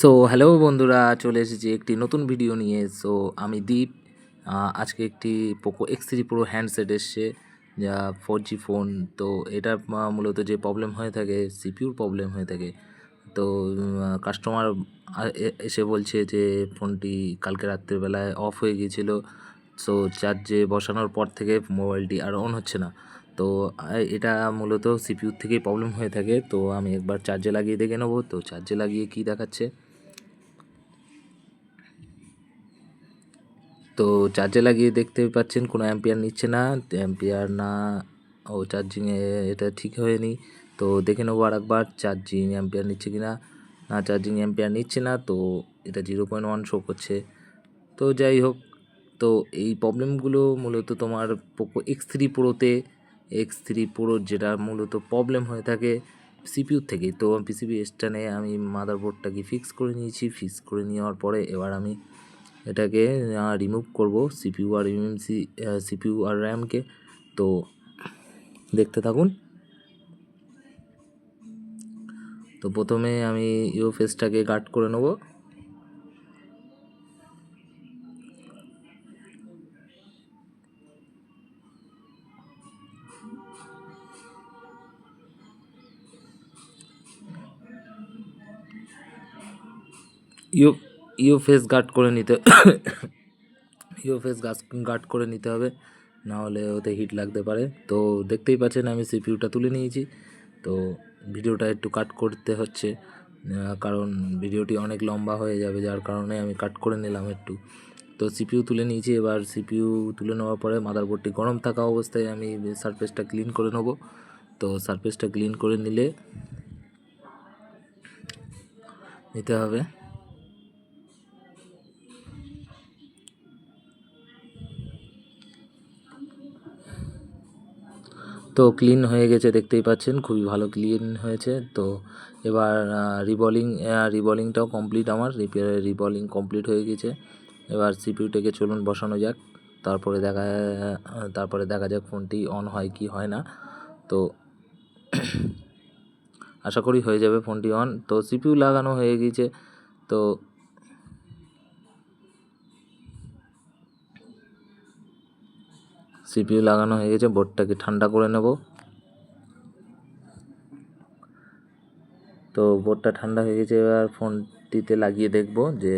So hello বন্ধুরা, চলে এসেছি একটি নতুন ভিডিও নিয়ে। সো আমি দীপ। আজকে একটি পোকো X3 প্রো হ্যান্ডসেট এসছে, যা 4G ফোন। তো এটা মূলত যে প্রবলেম হয়ে থাকে, সিপিউর প্রবলেম হয়ে থাকে। তো কাস্টমার এসে বলছে যে ফোনটি কালকে রাত্রেবেলায় অফ হয়ে গিয়েছিল। সো চার্জে বসানোর পর থেকে মোবাইলটি আর অন হচ্ছে না। তো এটা মূলত সিপিউর থেকেই প্রবলেম হয়ে থাকে। তো আমি একবার চার্জে লাগিয়ে দেখে নেবো। তো চার্জে লাগিয়ে কি দেখাচ্ছে, তো চার্জে লাগিয়ে দেখতে পাচ্ছেন কোনো অ্যাম্পিয়ার নিচ্ছে না। অ্যাম্পিয়ার না, ও চার্জিংয়ে এটা ঠিক হয়নি। তো দেখে নেবো আর একবার চার্জিং অ্যাম্পিয়ার নিচ্ছে কি না। না, চার্জিং অ্যাম্পিয়ার নিচ্ছে না। তো এটা 0.1 শো করছে। তো যাই হোক, তো এই প্রবলেমগুলো মূলত তোমার পোকো এক্স থ্রি প্রোর যেটা মূলত প্রবলেম হয়ে থাকে সিপিউর থেকেই। তো পিসিবি স্ট্যান্ডে আমি মাদারবোর্ডটাকে ফিক্স করে নিয়েছি। ফিক্স করে নেওয়ার পরে এবার আমি এটাকে রিমুভ করব, সিপিইউ আর র্যামকে। তো দেখতে থাকুন। তো প্রথমে আমি ইউএফএসটাকে গার্ড করে নেব। ইউএফএস গার্ড করে নিতে ইউএফএস গার্ড করে নিতে হবে, না হলে ওতে হিট লাগতে পারে। তো দেখতেই পাচ্ছেন আমি সিপিইউটা তুলে নিয়েছি। তো ভিডিওটা একটু কাট করতে হচ্ছে, কারণ ভিডিওটি অনেক লম্বা হয়ে যাবে, যার কারণে আমি কাট করে নিলাম একটু। তো সিপিইউ তুলে নিয়েছি। এবার সিপিইউ তুলে নেওয়ার পরে মাদারবোর্ডটি গরম থাকা অবস্থায় আমি সারফেসটা ক্লিন করে নেব। তো সারফেসটা ক্লিন করে নিতে হবে। তো ক্লিন হয়ে গেছে, দেখতেই পাচ্ছেন খুবই ভালো ক্লিন হয়েছে। তো এবার রিবলিংটাও কমপ্লিট, আমার রিবলিং কমপ্লিট হয়ে গেছে। এবার সিপিইউটাকে চলুন বসানো যাক। তারপরে দেখা যাক ফোনটি অন হয় কি হয় না। তো আশা করি হয়ে যাবে ফোনটি অন। তো সিপিইউ লাগানো হয়ে গেছে। তো সিপিইউ লাগানো হয়ে গেছে, বোর্ডটাকে ঠান্ডা করে নেব। তো বোর্ডটা ঠান্ডা হয়ে গেছে। এবার ফোনটিতে লাগিয়ে দেখব যে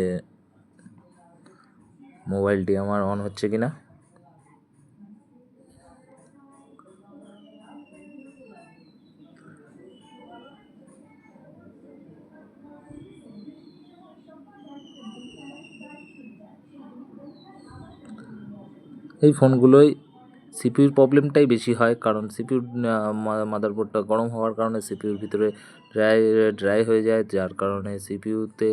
মোবাইলটি আমার অন হচ্ছে কিনা। এই ফোনগুলোই সিপিইউর প্রবলেমটাই বেশি হয়, কারণ সিপিইউর মাদারবোর্ডটা গরম হওয়ার কারণে সিপিইউর ভিতরে ড্রাই হয়ে যায়, যার কারণে সিপিইউতে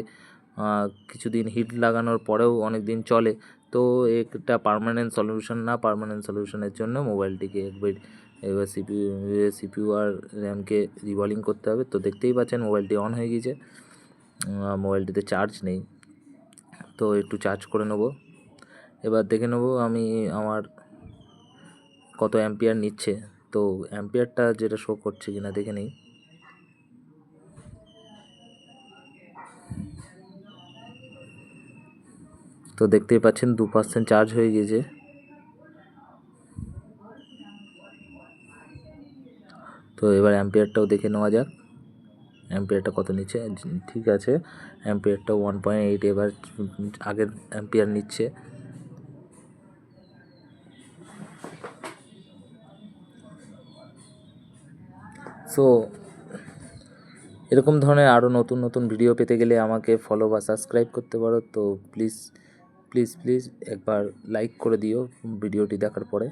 কিছুদিন হিট লাগানোর পরেও অনেক দিন চলে। তো একটা পার্মানেন্ট সলিউশন না, পার্মানেন্ট সলিউশনের জন্য মোবাইলটিকে এবার সিপিইউ আর র্যামকে রিবলিং করতে হবে। তো দেখতেই পাচ্ছেন মোবাইলটি অন হয়ে গিয়েছে। মোবাইলটিতে চার্জ নেই, তো একটু চার্জ করে নেব। এবার দেখে নেব আমি আমার কত অ্যাম্পিয়ার নিচ্ছে। তো অ্যাম্পিয়ারটা যেটা শো করছে কিনা দেখে নিই। তো দেখতেই পাচ্ছেন 2% চার্জ হয়ে গিয়েছে। তো এবার অ্যাম্পিয়ারটাও দেখে নেওয়া যাক, অ্যাম্পিয়ারটা কত নিচ্ছে। ঠিক আছে, অ্যাম্পিয়ারটা 1.8 এবার আগের অ্যাম্পিয়ার নিচ্ছে। সো এরকম ধরনের আরও নতুন নতুন ভিডিও পেতে গেলে আমাকে ফলো বা সাবস্ক্রাইব করতে পারো। তো প্লিজ প্লিজ প্লিজ একবার লাইক করে দিও ভিডিওটি দেখার পরে।